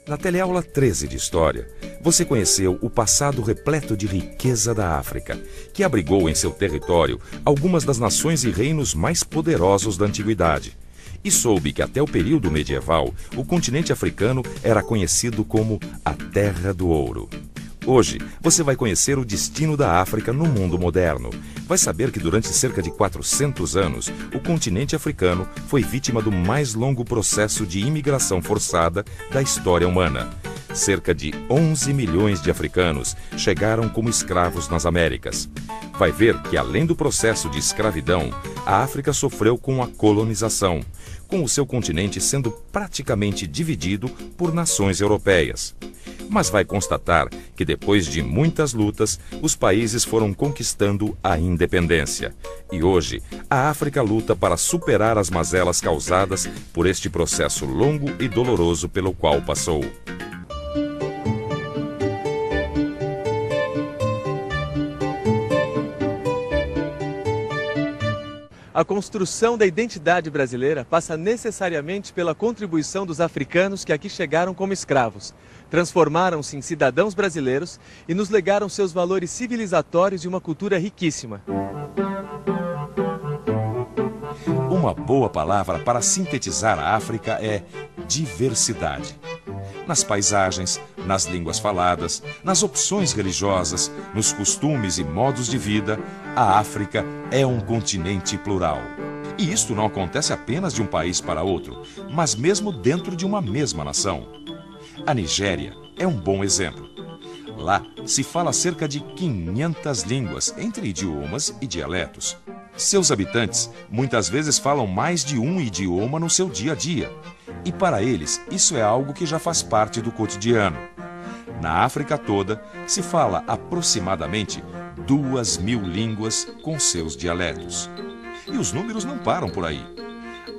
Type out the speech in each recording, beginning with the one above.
Na teleaula 13 de História, você conheceu o passado repleto de riqueza da África, que abrigou em seu território algumas das nações e reinos mais poderosos da antiguidade. E soube que até o período medieval, o continente africano era conhecido como a Terra do Ouro. Hoje, você vai conhecer o destino da África no mundo moderno. Vai saber que durante cerca de 400 anos, o continente africano foi vítima do mais longo processo de imigração forçada da história humana. Cerca de 11 milhões de africanos chegaram como escravos nas Américas. Vai ver que, além do processo de escravidão, a África sofreu com a colonização, com o seu continente sendo praticamente dividido por nações europeias. Mas vai constatar que depois de muitas lutas, os países foram conquistando a independência. E hoje, a África luta para superar as mazelas causadas por este processo longo e doloroso pelo qual passou. A construção da identidade brasileira passa necessariamente pela contribuição dos africanos que aqui chegaram como escravos. Transformaram-se em cidadãos brasileiros e nos legaram seus valores civilizatórios e uma cultura riquíssima. Uma boa palavra para sintetizar a África é diversidade. Nas paisagens, nas línguas faladas, nas opções religiosas, nos costumes e modos de vida, a África é um continente plural. E isto não acontece apenas de um país para outro, mas mesmo dentro de uma mesma nação. A Nigéria é um bom exemplo. Lá se fala cerca de 500 línguas, entre idiomas e dialetos. Seus habitantes muitas vezes falam mais de um idioma no seu dia a dia. E para eles, isso é algo que já faz parte do cotidiano. Na África toda, se fala aproximadamente 2.000 línguas com seus dialetos. E os números não param por aí.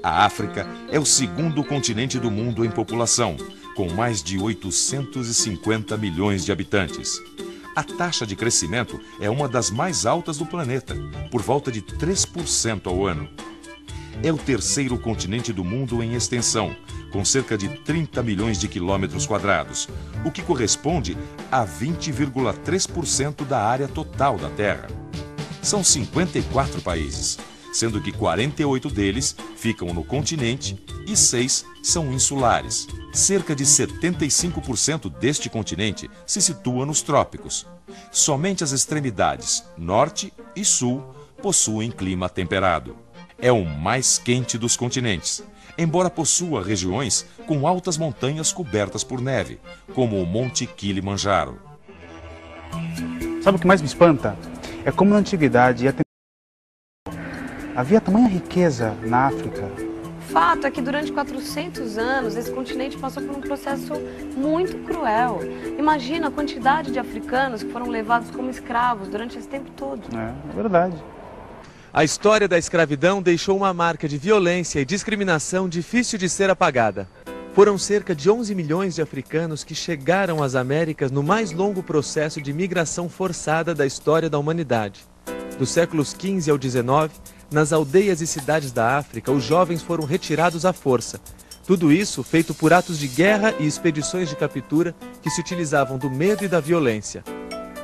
A África é o segundo continente do mundo em população, com mais de 850 milhões de habitantes. A taxa de crescimento é uma das mais altas do planeta, por volta de 3% ao ano. É o terceiro continente do mundo em extensão, com cerca de 30 milhões de quilômetros quadrados, o que corresponde a 20,3% da área total da Terra. São 54 países, sendo que 48 deles ficam no continente e 6 são insulares. Cerca de 75% deste continente se situa nos trópicos. Somente as extremidades norte e sul possuem clima temperado. É o mais quente dos continentes, embora possua regiões com altas montanhas cobertas por neve, como o Monte Kilimanjaro. Sabe o que mais me espanta? É como na antiguidade havia tamanha riqueza na África. O fato é que durante 400 anos esse continente passou por um processo muito cruel. Imagina a quantidade de africanos que foram levados como escravos durante esse tempo todo. É verdade. A história da escravidão deixou uma marca de violência e discriminação difícil de ser apagada. Foram cerca de 11 milhões de africanos que chegaram às Américas no mais longo processo de migração forçada da história da humanidade. Dos séculos XV ao XIX, nas aldeias e cidades da África, os jovens foram retirados à força. Tudo isso feito por atos de guerra e expedições de captura que se utilizavam do medo e da violência.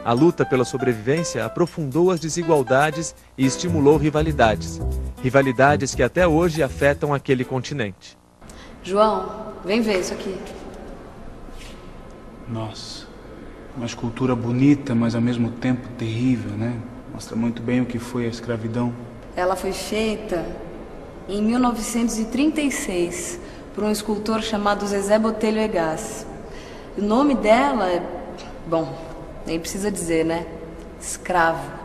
A luta pela sobrevivência aprofundou as desigualdades e estimulou rivalidades. Rivalidades que até hoje afetam aquele continente. João, vem ver isso aqui. Nossa, uma escultura bonita, mas ao mesmo tempo terrível, né? Mostra muito bem o que foi a escravidão. Ela foi feita em 1936 por um escultor chamado Zezé Botelho Egas. O nome dela é... bom, nem precisa dizer, né? Escravo.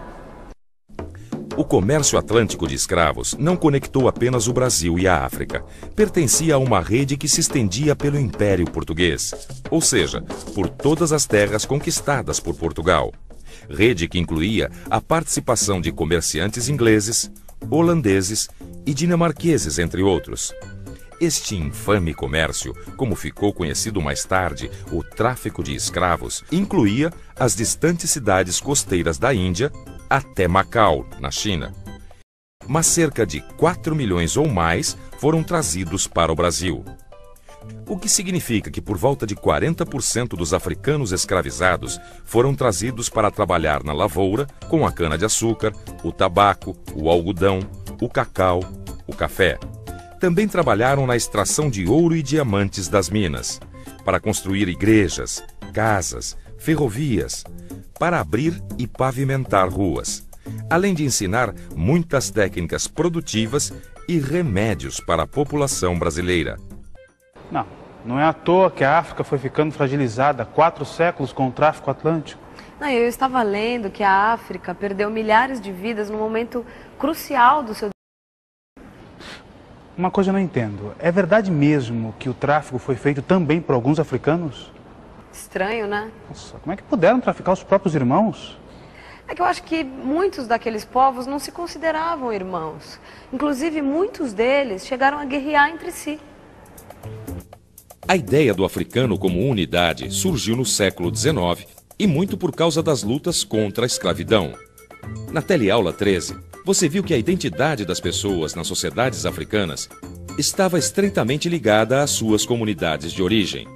O comércio atlântico de escravos não conectou apenas o Brasil e a África. Pertencia a uma rede que se estendia pelo Império Português, ou seja, por todas as terras conquistadas por Portugal. Rede que incluía a participação de comerciantes ingleses, holandeses e dinamarqueses, entre outros. Este infame comércio, como ficou conhecido mais tarde, o tráfico de escravos, incluía as distantes cidades costeiras da Índia até Macau, na China. Mas cerca de 4 milhões ou mais foram trazidos para o Brasil. O que significa que por volta de 40% dos africanos escravizados foram trazidos para trabalhar na lavoura com a cana-de-açúcar, o tabaco, o algodão, o cacau, o café. Também trabalharam na extração de ouro e diamantes das minas, para construir igrejas, casas, ferrovias, para abrir e pavimentar ruas, além de ensinar muitas técnicas produtivas e remédios para a população brasileira. Não é à toa que a África foi ficando fragilizada há 4 séculos com o tráfico atlântico. Eu estava lendo que a África perdeu milhares de vidas num momento crucial do seu... Uma coisa eu não entendo. É verdade mesmo que o tráfico foi feito também por alguns africanos? Estranho, né? Nossa, como é que puderam traficar os próprios irmãos? É que eu acho que muitos daqueles povos não se consideravam irmãos. Inclusive, muitos deles chegaram a guerrear entre si. A ideia do africano como unidade surgiu no século XIX e muito por causa das lutas contra a escravidão. Na teleaula 13, você viu que a identidade das pessoas nas sociedades africanas estava estreitamente ligada às suas comunidades de origem.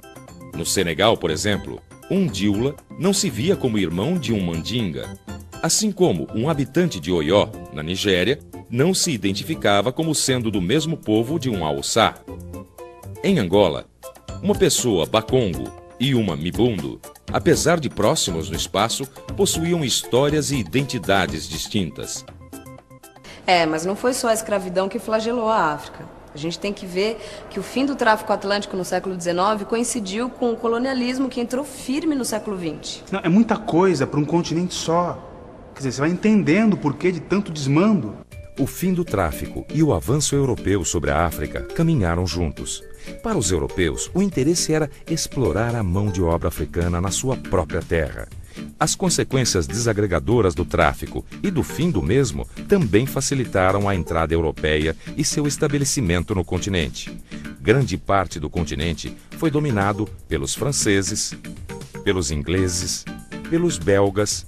No Senegal, por exemplo, um Dioula não se via como irmão de um Mandinga, assim como um habitante de Oió, na Nigéria, não se identificava como sendo do mesmo povo de um Haussá. Em Angola, uma pessoa Bakongo e uma Mibundu, apesar de próximos no espaço, possuíam histórias e identidades distintas. Mas não foi só a escravidão que flagelou a África. A gente tem que ver que o fim do tráfico atlântico no século XIX coincidiu com o colonialismo que entrou firme no século XX. Não, é muita coisa para um continente só. Quer dizer, você vai entendendo o porquê de tanto desmando. O fim do tráfico e o avanço europeu sobre a África caminharam juntos. Para os europeus, o interesse era explorar a mão de obra africana na sua própria terra. As consequências desagregadoras do tráfico e do fim do mesmo também facilitaram a entrada europeia e seu estabelecimento no continente. Grande parte do continente foi dominado pelos franceses, pelos ingleses, pelos belgas,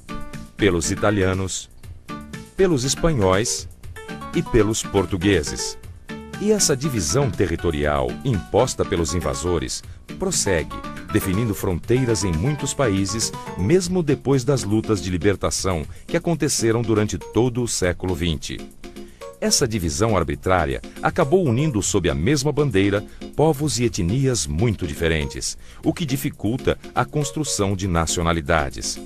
pelos italianos, pelos espanhóis e pelos portugueses. E essa divisão territorial imposta pelos invasores prossegue, definindo fronteiras em muitos países, mesmo depois das lutas de libertação que aconteceram durante todo o século XX. Essa divisão arbitrária acabou unindo sob a mesma bandeira povos e etnias muito diferentes, o que dificulta a construção de nacionalidades.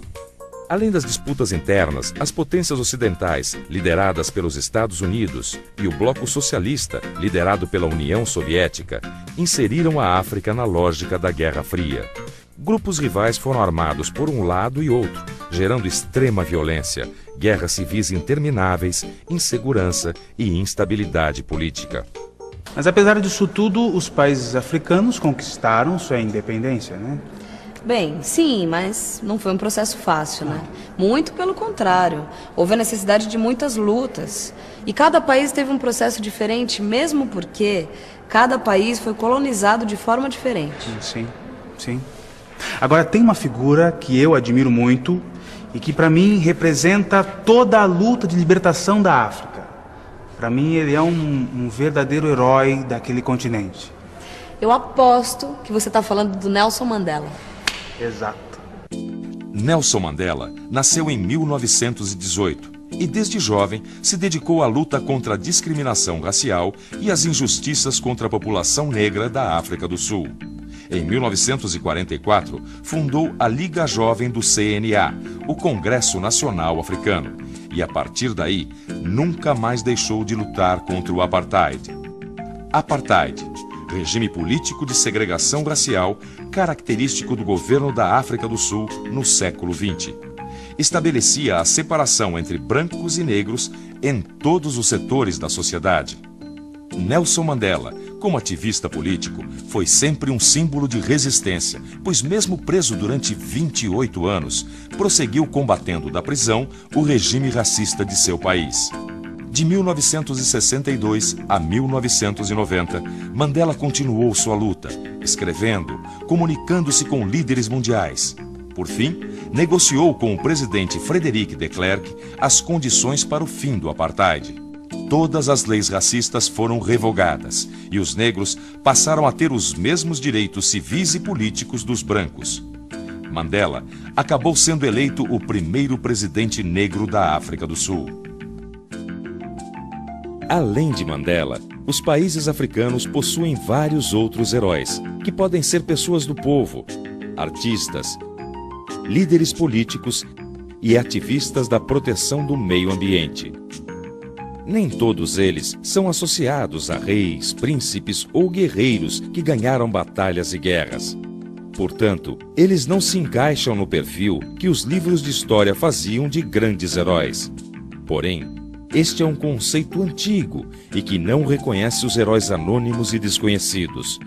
Além das disputas internas, as potências ocidentais, lideradas pelos Estados Unidos, e o bloco socialista, liderado pela União Soviética, inseriram a África na lógica da Guerra Fria. Grupos rivais foram armados por um lado e outro, gerando extrema violência, guerras civis intermináveis, insegurança e instabilidade política. Mas apesar disso tudo, os países africanos conquistaram sua independência, né? Bem, sim, mas não foi um processo fácil, né? Muito pelo contrário. Houve a necessidade de muitas lutas. E cada país teve um processo diferente, mesmo porque cada país foi colonizado de forma diferente. Sim. Agora, tem uma figura que eu admiro muito e que, para mim, representa toda a luta de libertação da África. Para mim, ele é um verdadeiro herói daquele continente. Eu aposto que você está falando do Nelson Mandela. Exato. Nelson Mandela nasceu em 1918 e desde jovem se dedicou à luta contra a discriminação racial e as injustiças contra a população negra da África do Sul. Em 1944, fundou a Liga Jovem do CNA, o Congresso Nacional Africano, e a partir daí nunca mais deixou de lutar contra o apartheid. Apartheid, regime político de segregação racial característico do governo da África do Sul no século XX. Estabelecia a separação entre brancos e negros em todos os setores da sociedade. Nelson Mandela, como ativista político, foi sempre um símbolo de resistência, pois mesmo preso durante 28 anos, prosseguiu combatendo da prisão o regime racista de seu país. De 1962 a 1990, Mandela continuou sua luta, escrevendo, comunicando-se com líderes mundiais. Por fim, negociou com o presidente Frederic de Klerk as condições para o fim do apartheid. todas as leis racistas foram revogadas e os negros passaram a ter os mesmos direitos civis e políticos dos brancos. Mandela acabou sendo eleito o primeiro presidente negro da África do Sul. Além de Mandela, os países africanos possuem vários outros heróis, que podem ser pessoas do povo, artistas, líderes políticos e ativistas da proteção do meio ambiente. Nem todos eles são associados a reis, príncipes ou guerreiros que ganharam batalhas e guerras. Portanto, eles não se encaixam no perfil que os livros de história faziam de grandes heróis. Porém, este é um conceito antigo e que não reconhece os heróis anônimos e desconhecidos.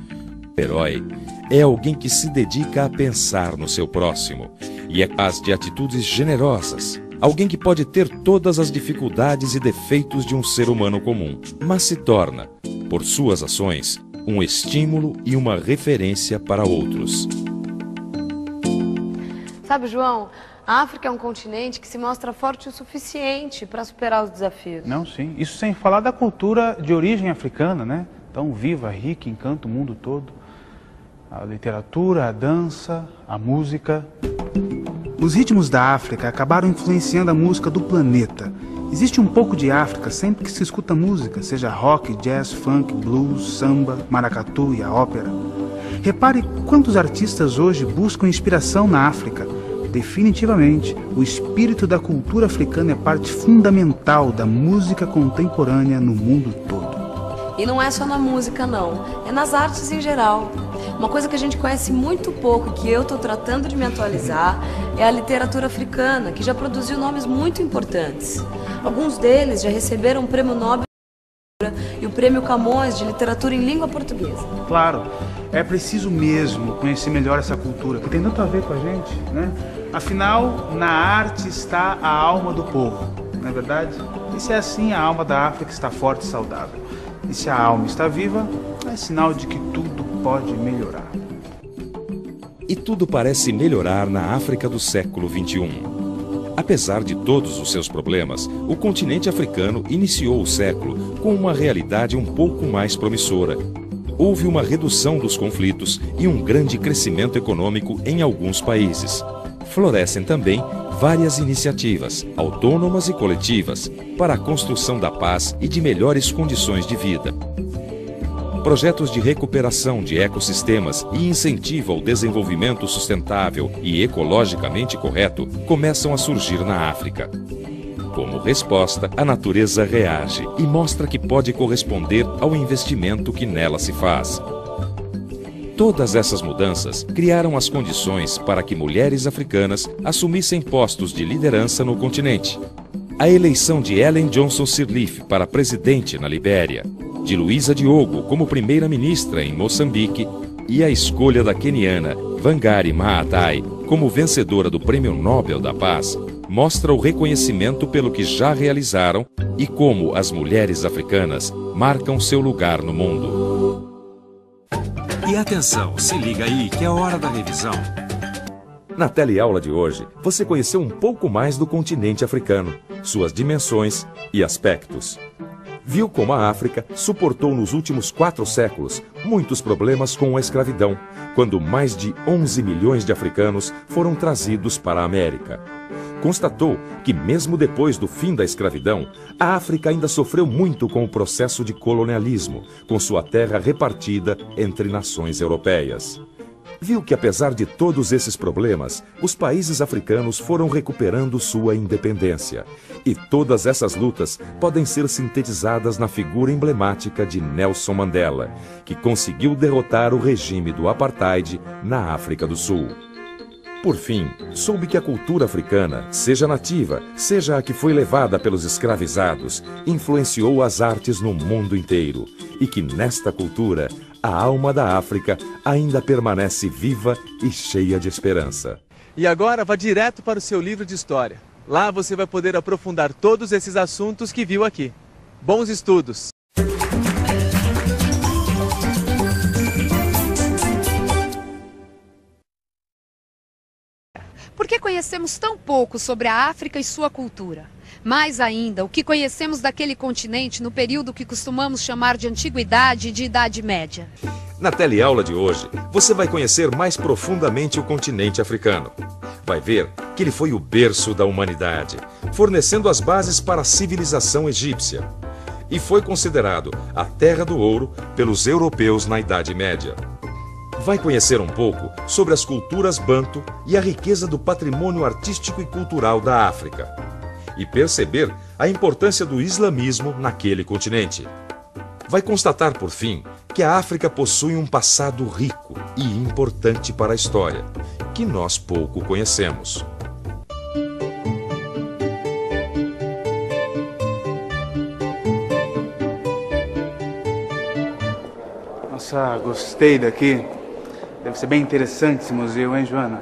Herói é alguém que se dedica a pensar no seu próximo e é capaz de atitudes generosas. Alguém que pode ter todas as dificuldades e defeitos de um ser humano comum, mas se torna, por suas ações, um estímulo e uma referência para outros. Sabe, João, a África é um continente que se mostra forte o suficiente para superar os desafios. Não, sim. Isso sem falar da cultura de origem africana, né? Tão viva, rica, encanta o mundo todo. A literatura, a dança, a música. Os ritmos da África acabaram influenciando a música do planeta. Existe um pouco de África sempre que se escuta música, seja rock, jazz, funk, blues, samba, maracatu e a ópera. Repare quantos artistas hoje buscam inspiração na África. Definitivamente, o espírito da cultura africana é parte fundamental da música contemporânea no mundo todo. E não é só na música, não. É nas artes em geral. Uma coisa que a gente conhece muito pouco e que eu estou tratando de me atualizar é a literatura africana, que já produziu nomes muito importantes. Alguns deles já receberam o Prêmio Nobel e o Prêmio Camões de Literatura em Língua Portuguesa. Claro, é preciso mesmo conhecer melhor essa cultura, que tem tanto a ver com a gente, né? Afinal, na arte está a alma do povo, não é verdade? E se é assim, a alma da África está forte e saudável. E se a alma está viva, é sinal de que tudo pode melhorar. E tudo parece melhorar na África do século XXI. Apesar de todos os seus problemas, o continente africano iniciou o século com uma realidade um pouco mais promissora. Houve uma redução dos conflitos e um grande crescimento econômico em alguns países. Florescem também várias iniciativas, autônomas e coletivas, para a construção da paz e de melhores condições de vida. Projetos de recuperação de ecossistemas e incentivo ao desenvolvimento sustentável e ecologicamente correto começam a surgir na África. Como resposta, a natureza reage e mostra que pode corresponder ao investimento que nela se faz. Todas essas mudanças criaram as condições para que mulheres africanas assumissem postos de liderança no continente. A eleição de Ellen Johnson Sirleaf para presidente na Libéria, de Luísa Diogo como primeira-ministra em Moçambique e a escolha da queniana Wangari Maathai como vencedora do Prêmio Nobel da Paz mostra o reconhecimento pelo que já realizaram e como as mulheres africanas marcam seu lugar no mundo. E atenção, se liga aí que é hora da revisão. Na teleaula de hoje, você conheceu um pouco mais do continente africano, suas dimensões e aspectos. Viu como a África suportou nos últimos 4 séculos muitos problemas com a escravidão, quando mais de 11 milhões de africanos foram trazidos para a América. Constatou que mesmo depois do fim da escravidão, a África ainda sofreu muito com o processo de colonialismo, com sua terra repartida entre nações europeias. Viu que apesar de todos esses problemas, os países africanos foram recuperando sua independência. E todas essas lutas podem ser sintetizadas na figura emblemática de Nelson Mandela, que conseguiu derrotar o regime do apartheid na África do Sul. Por fim, soube que a cultura africana, seja nativa, seja a que foi levada pelos escravizados, influenciou as artes no mundo inteiro. E que nesta cultura, a alma da África ainda permanece viva e cheia de esperança. E agora vá direto para o seu livro de história. Lá você vai poder aprofundar todos esses assuntos que viu aqui. Bons estudos! Por que conhecemos tão pouco sobre a África e sua cultura? Mais ainda, o que conhecemos daquele continente no período que costumamos chamar de Antiguidade e de Idade Média. Na teleaula de hoje, você vai conhecer mais profundamente o continente africano. Vai ver que ele foi o berço da humanidade, fornecendo as bases para a civilização egípcia. E foi considerado a Terra do Ouro pelos europeus na Idade Média. Vai conhecer um pouco sobre as culturas banto e a riqueza do patrimônio artístico e cultural da África. E perceber a importância do islamismo naquele continente. Vai constatar, por fim, que a África possui um passado rico e importante para a história, que nós pouco conhecemos. Nossa, gostei daqui. Deve ser bem interessante esse museu, hein, Joana?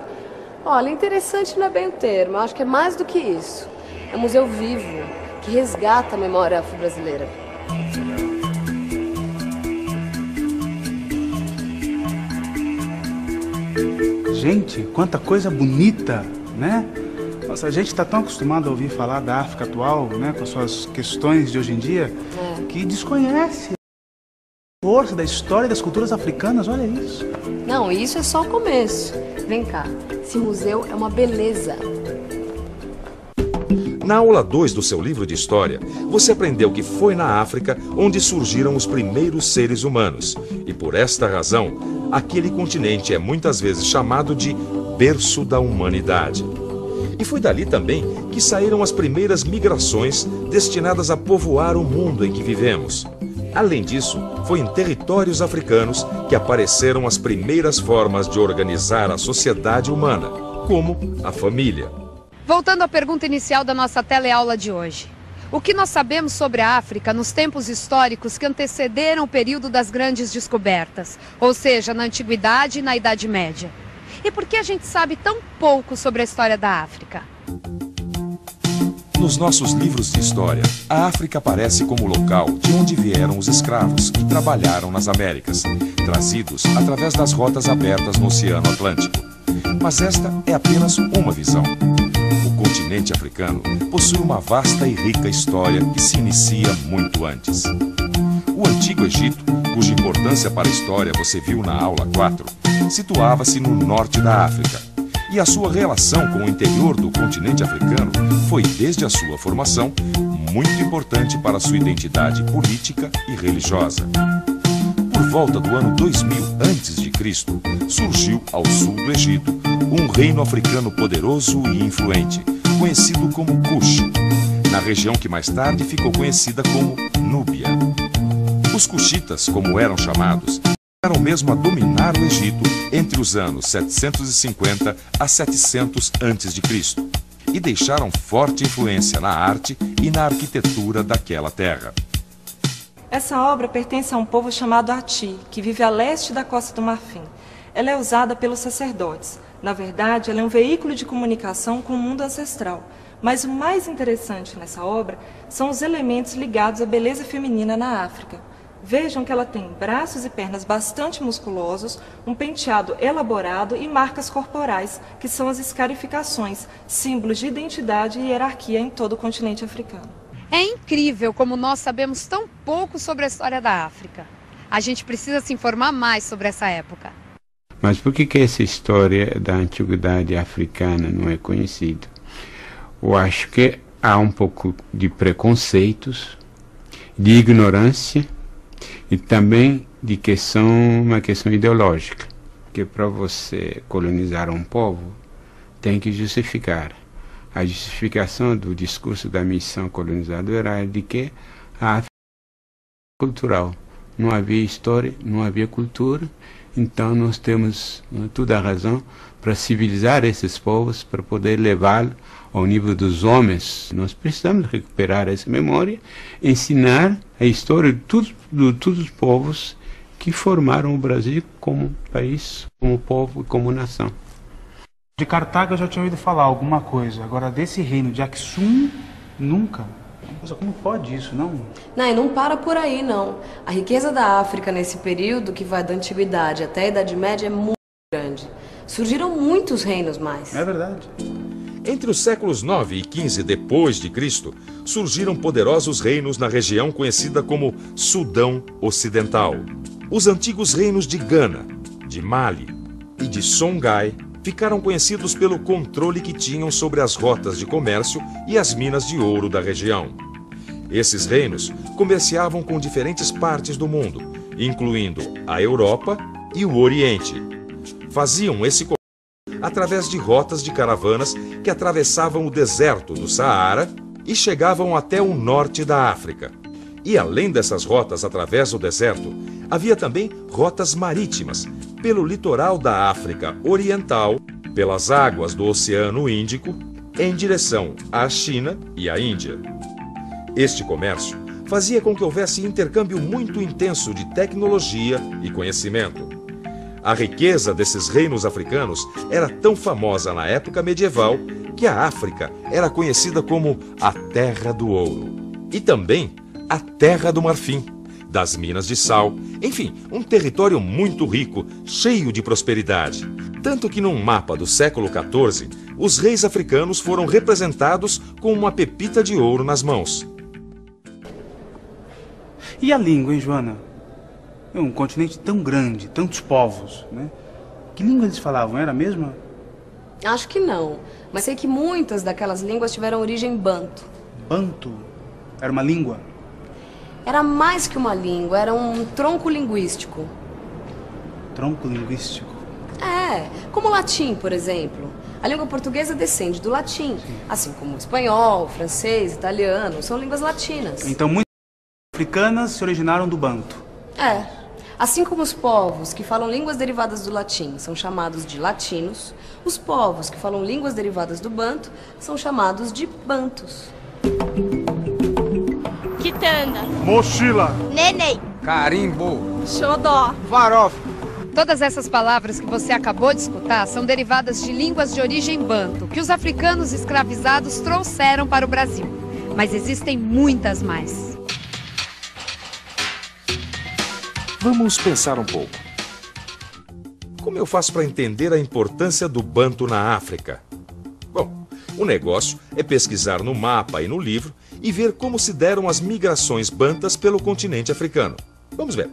Olha, interessante não é bem o termo, eu acho que é mais do que isso. É um museu vivo, que resgata a memória afro-brasileira. Gente, quanta coisa bonita, né? Nossa, a gente está tão acostumado a ouvir falar da África atual, né, com as suas questões de hoje em dia, que desconhece a força da história e das culturas africanas, olha isso. Não, isso é só o começo. Vem cá, esse museu é uma beleza. Na aula 2 do seu livro de história, você aprendeu que foi na África onde surgiram os primeiros seres humanos. E por esta razão, aquele continente é muitas vezes chamado de berço da humanidade. E foi dali também que saíram as primeiras migrações destinadas a povoar o mundo em que vivemos. Além disso, foi em territórios africanos que apareceram as primeiras formas de organizar a sociedade humana, como a família. Voltando à pergunta inicial da nossa teleaula de hoje. O que nós sabemos sobre a África nos tempos históricos que antecederam o período das grandes descobertas, ou seja, na Antiguidade e na Idade Média? E por que a gente sabe tão pouco sobre a história da África? Nos nossos livros de história, a África aparece como local de onde vieram os escravos que trabalharam nas Américas, trazidos através das rotas abertas no Oceano Atlântico. Mas esta é apenas uma visão. O continente africano possui uma vasta e rica história que se inicia muito antes. O Antigo Egito, cuja importância para a história você viu na aula 4, situava-se no norte da África. E a sua relação com o interior do continente africano foi, desde a sua formação, muito importante para sua identidade política e religiosa. Por volta do ano 2000 a.C., surgiu ao sul do Egito um reino africano poderoso e influente, conhecido como Kush, na região que mais tarde ficou conhecida como Núbia. Os Kushitas, como eram chamados, chegaram mesmo a dominar o Egito entre os anos 750 a 700 a.C. e deixaram forte influência na arte e na arquitetura daquela terra. Essa obra pertence a um povo chamado Ati, que vive a leste da Costa do Marfim. Ela é usada pelos sacerdotes. Na verdade, ela é um veículo de comunicação com o mundo ancestral. Mas o mais interessante nessa obra são os elementos ligados à beleza feminina na África. Vejam que ela tem braços e pernas bastante musculosos, um penteado elaborado e marcas corporais, que são as escarificações, símbolos de identidade e hierarquia em todo o continente africano. É incrível como nós sabemos tão pouco sobre a história da África. A gente precisa se informar mais sobre essa época. Mas por que essa história da antiguidade africana não é conhecida? Eu acho que há um pouco de preconceitos, de ignorância e também de uma questão ideológica. Que para você colonizar um povo, tem que justificar. A justificação do discurso da missão colonizadora era de que a África é cultural. Não havia história, não havia cultura, então nós temos toda a razão para civilizar esses povos, para poder levá-los ao nível dos homens. Nós precisamos recuperar essa memória, ensinar a história de todos os povos que formaram o Brasil como país, como povo e como nação. De Cartago eu já tinha ouvido falar alguma coisa, agora desse reino de Aksum, nunca. Como pode isso, não? Não, e não para por aí, não. A riqueza da África nesse período, que vai da Antiguidade até a Idade Média, é muito grande. Surgiram muitos reinos mais. É verdade. Entre os séculos 9 e 15 depois de Cristo, surgiram poderosos reinos na região conhecida como Sudão Ocidental. Os antigos reinos de Gana, de Mali e de Songhai ficaram conhecidos pelo controle que tinham sobre as rotas de comércio e as minas de ouro da região. Esses reinos comerciavam com diferentes partes do mundo, incluindo a Europa e o Oriente. Faziam esse comércio através de rotas de caravanas que atravessavam o deserto do Saara e chegavam até o norte da África. E além dessas rotas através do deserto, havia também rotas marítimas, pelo litoral da África Oriental, pelas águas do Oceano Índico, em direção à China e à Índia. Este comércio fazia com que houvesse intercâmbio muito intenso de tecnologia e conhecimento. A riqueza desses reinos africanos era tão famosa na época medieval que a África era conhecida como a Terra do Ouro. E também a Terra do Marfim, das minas de sal, enfim, um território muito rico, cheio de prosperidade. Tanto que num mapa do século XIV, os reis africanos foram representados com uma pepita de ouro nas mãos. E a língua, hein, Joana? É um continente tão grande, tantos povos, né? Que língua eles falavam? Era a mesma? Acho que não, mas sei que muitas daquelas línguas tiveram origem banto. Banto? Era uma língua? Era mais que uma língua, era um tronco linguístico. Tronco linguístico? É, como o latim, por exemplo. A língua portuguesa descende do latim, assim como o espanhol, o francês, italiano, são línguas latinas. Então muitas africanas se originaram do banto. É. Assim como os povos que falam línguas derivadas do latim são chamados de latinos, os povos que falam línguas derivadas do banto são chamados de bantus. Quitanda, mochila, neném, carimbo, xodó, farofa. Todas essas palavras que você acabou de escutar são derivadas de línguas de origem banto, que os africanos escravizados trouxeram para o Brasil. Mas existem muitas mais. Vamos pensar um pouco. Como eu faço para entender a importância do banto na África? Bom, o negócio é pesquisar no mapa e no livro e ver como se deram as migrações bantas pelo continente africano. Vamos ver.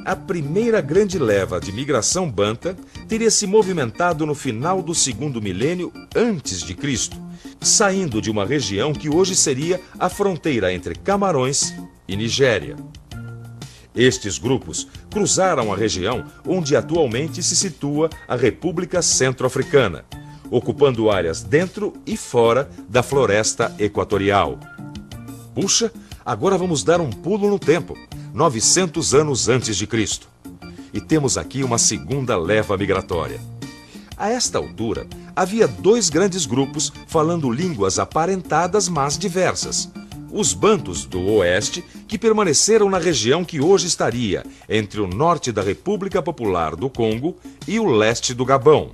A primeira grande leva de migração banta teria se movimentado no final do segundo milênio antes de Cristo, saindo de uma região que hoje seria a fronteira entre Camarões e Nigéria. Estes grupos cruzaram a região onde atualmente se situa a República Centro-Africana, ocupando áreas dentro e fora da floresta equatorial. Puxa, agora vamos dar um pulo no tempo, 900 anos antes de Cristo. E temos aqui uma segunda leva migratória. A esta altura, havia dois grandes grupos falando línguas aparentadas, mas diversas. Os bantus do oeste, que permaneceram na região que hoje estaria entre o norte da República Popular do Congo e o leste do Gabão.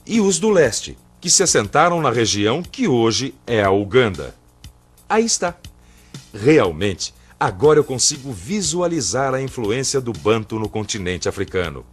E os do leste, que se assentaram na região que hoje é a Uganda. Aí está. Realmente, agora eu consigo visualizar a influência do banto no continente africano.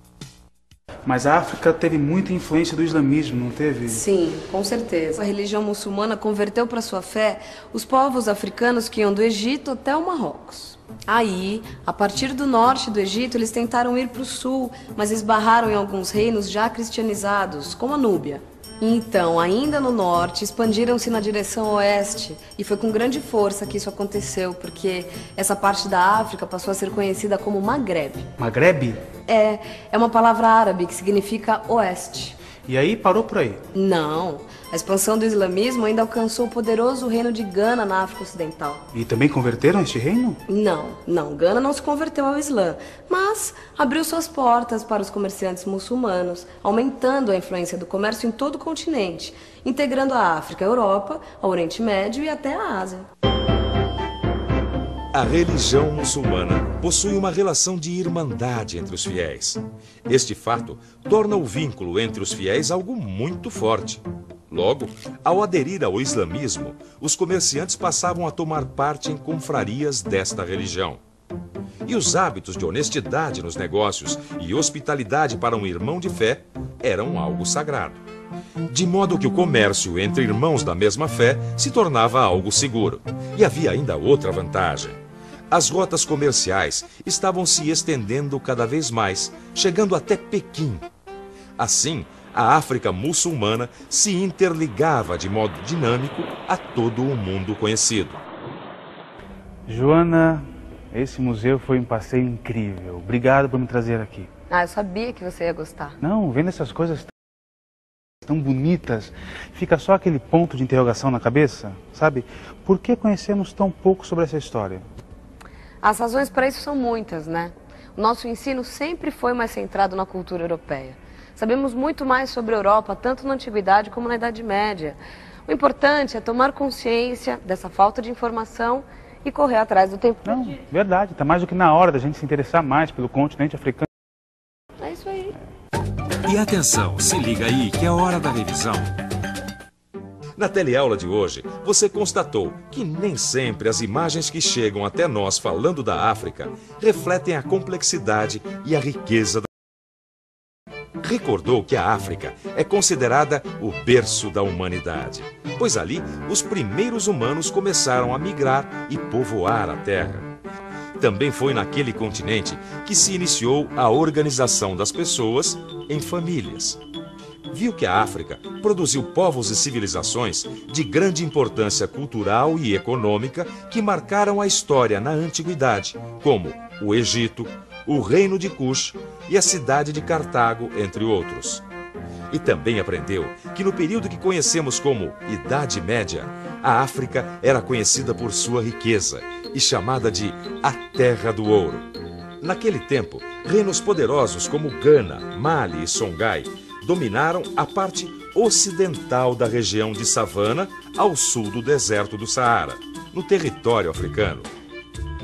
Mas a África teve muita influência do islamismo, não teve? Sim, com certeza. A religião muçulmana converteu para sua fé os povos africanos que iam do Egito até o Marrocos. Aí, a partir do norte do Egito, eles tentaram ir para o sul, mas esbarraram em alguns reinos já cristianizados, como a Núbia. Então, ainda no norte, expandiram-se na direção oeste, e foi com grande força que isso aconteceu, porque essa parte da África passou a ser conhecida como Maghreb. Maghreb? É uma palavra árabe que significa oeste. E aí parou por aí? Não, a expansão do islamismo ainda alcançou o poderoso reino de Gana na África Ocidental. E também converteram este reino? Não, Gana não se converteu ao Islã, mas abriu suas portas para os comerciantes muçulmanos, aumentando a influência do comércio em todo o continente, integrando a África, a Europa, ao Oriente Médio e até a Ásia. A religião muçulmana possui uma relação de irmandade entre os fiéis. Este fato torna o vínculo entre os fiéis algo muito forte. Logo, ao aderir ao islamismo, os comerciantes passavam a tomar parte em confrarias desta religião. E os hábitos de honestidade nos negócios e hospitalidade para um irmão de fé eram algo sagrado. De modo que o comércio entre irmãos da mesma fé se tornava algo seguro. E havia ainda outra vantagem. As rotas comerciais estavam se estendendo cada vez mais, chegando até Pequim. Assim, a África muçulmana se interligava de modo dinâmico a todo o mundo conhecido. Joana, esse museu foi um passeio incrível. Obrigado por me trazer aqui. Ah, eu sabia que você ia gostar. Não, vendo essas coisas tão bonitas, fica só aquele ponto de interrogação na cabeça, sabe? Por que conhecemos tão pouco sobre essa história? As razões para isso são muitas, né? O nosso ensino sempre foi mais centrado na cultura europeia. Sabemos muito mais sobre a Europa, tanto na Antiguidade como na Idade Média. O importante é tomar consciência dessa falta de informação e correr atrás do tempo. Não, verdade, está mais do que na hora da gente se interessar mais pelo continente africano. É isso aí. E atenção, se liga aí que é hora da revisão. Na teleaula de hoje, você constatou que nem sempre as imagens que chegam até nós falando da África refletem a complexidade e a riqueza da... Recordou que a África é considerada o berço da humanidade, pois ali os primeiros humanos começaram a migrar e povoar a terra. Também foi naquele continente que se iniciou a organização das pessoas em famílias. Viu que a África produziu povos e civilizações de grande importância cultural e econômica que marcaram a história na antiguidade, como o Egito, o Reino de Cush e a cidade de Cartago, entre outros. E também aprendeu que no período que conhecemos como Idade Média, a África era conhecida por sua riqueza e chamada de a Terra do Ouro. Naquele tempo, reinos poderosos como Gana, Mali e Songhai dominaram a parte ocidental da região de Savana ao sul do deserto do Saara, no território africano.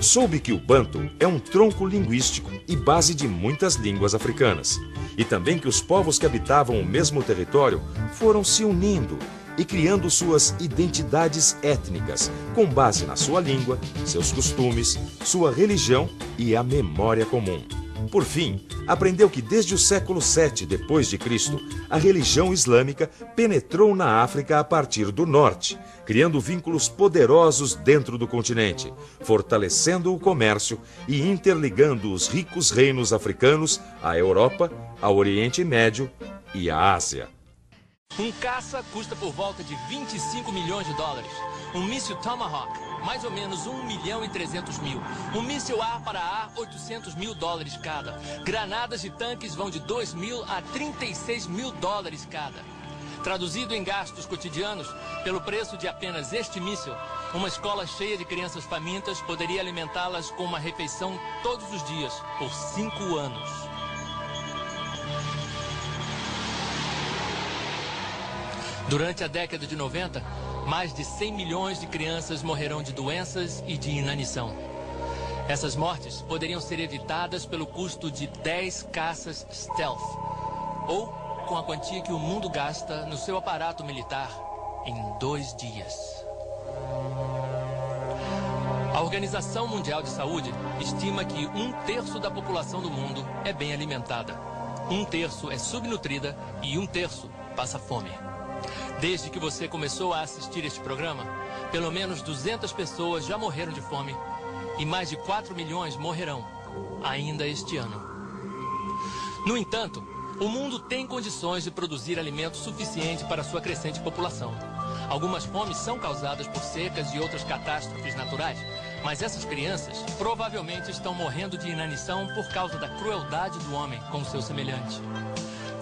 Soube que o Banto é um tronco linguístico e base de muitas línguas africanas. E também que os povos que habitavam o mesmo território foram se unindo e criando suas identidades étnicas, com base na sua língua, seus costumes, sua religião e a memória comum. Por fim, aprendeu que desde o século VII d.C., a religião islâmica penetrou na África a partir do norte, criando vínculos poderosos dentro do continente, fortalecendo o comércio e interligando os ricos reinos africanos à Europa, ao Oriente Médio e à Ásia. Um caça custa por volta de 25 milhões de dólares. Um míssil Tomahawk, mais ou menos 1.300.000. Um míssil ar para ar, 800 mil dólares cada. Granadas e tanques vão de 2 mil a 36 mil dólares cada. Traduzido em gastos cotidianos, pelo preço de apenas este míssil, uma escola cheia de crianças famintas poderia alimentá-las com uma refeição todos os dias, por 5 anos. Durante a década de 90, mais de 100 milhões de crianças morrerão de doenças e de inanição. Essas mortes poderiam ser evitadas pelo custo de 10 caças stealth, ou com a quantia que o mundo gasta no seu aparato militar em 2 dias. A Organização Mundial de Saúde estima que 1/3 da população do mundo é bem alimentada. 1/3 é subnutrida e 1/3 passa fome. Desde que você começou a assistir este programa, pelo menos 200 pessoas já morreram de fome e mais de 4 milhões morrerão ainda este ano. No entanto, o mundo tem condições de produzir alimento suficiente para sua crescente população. Algumas fomes são causadas por secas e outras catástrofes naturais, mas essas crianças provavelmente estão morrendo de inanição por causa da crueldade do homem com seu semelhante.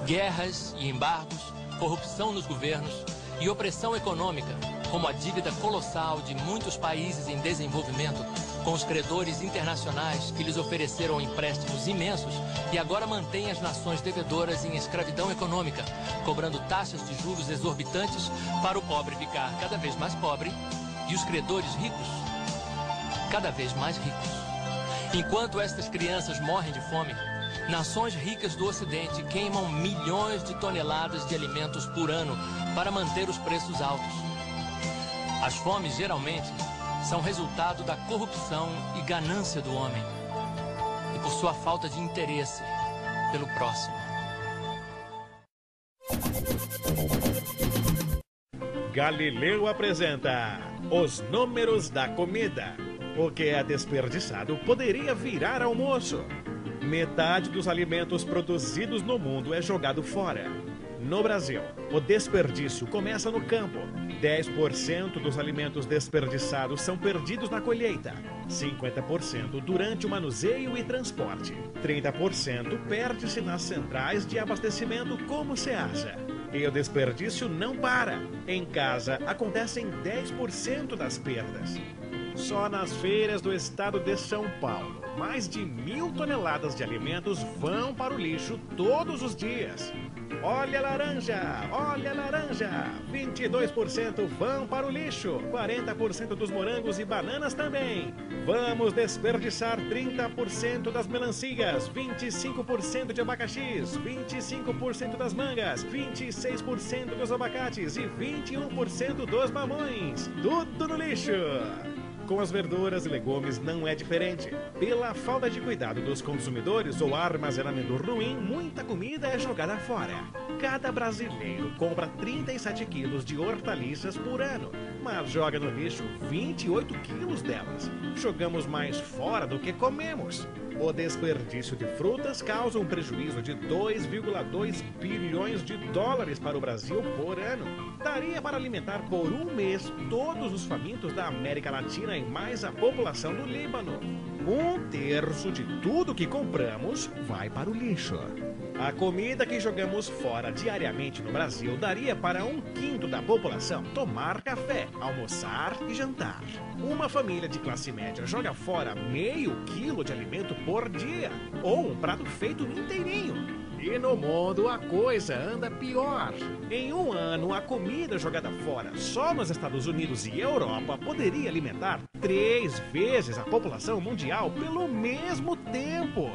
Guerras e embargos, corrupção nos governos e opressão econômica, como a dívida colossal de muitos países em desenvolvimento, com os credores internacionais que lhes ofereceram empréstimos imensos e agora mantêm as nações devedoras em escravidão econômica, cobrando taxas de juros exorbitantes para o pobre ficar cada vez mais pobre e os credores ricos cada vez mais ricos. Enquanto estas crianças morrem de fome, nações ricas do Ocidente queimam milhões de toneladas de alimentos por ano para manter os preços altos. As fomes, geralmente, são resultado da corrupção e ganância do homem e por sua falta de interesse pelo próximo. Galileu apresenta os números da comida. O que é desperdiçado poderia virar almoço. Metade dos alimentos produzidos no mundo é jogado fora. No Brasil, o desperdício começa no campo. 10% dos alimentos desperdiçados são perdidos na colheita, 50% durante o manuseio e transporte, 30% perde-se nas centrais de abastecimento como Ceasa. E o desperdício não para. Em casa, acontecem 10% das perdas. Só nas feiras do estado de São Paulo, mais de 1.000 toneladas de alimentos vão para o lixo todos os dias. Olha a laranja, 22% vão para o lixo, 40% dos morangos e bananas também. Vamos desperdiçar 30% das melancias, 25% de abacaxis, 25% das mangas, 26% dos abacates e 21% dos mamões. Tudo no lixo! Com as verduras e legumes não é diferente. Pela falta de cuidado dos consumidores ou armazenamento ruim, muita comida é jogada fora. Cada brasileiro compra 37 quilos de hortaliças por ano, mas joga no lixo 28 quilos delas. Jogamos mais fora do que comemos. O desperdício de frutas causa um prejuízo de 2,2 bilhões de dólares para o Brasil por ano. Daria para alimentar por um mês todos os famintos da América Latina e mais a população do Líbano. 1/3 de tudo que compramos vai para o lixo. A comida que jogamos fora diariamente no Brasil daria para 1/5 da população tomar café, almoçar e jantar. Uma família de classe média joga fora meio quilo de alimento por dia, ou um prato feito inteirinho. E no mundo a coisa anda pior. Em um ano, a comida jogada fora só nos Estados Unidos e Europa poderia alimentar 3 vezes a população mundial pelo mesmo tempo.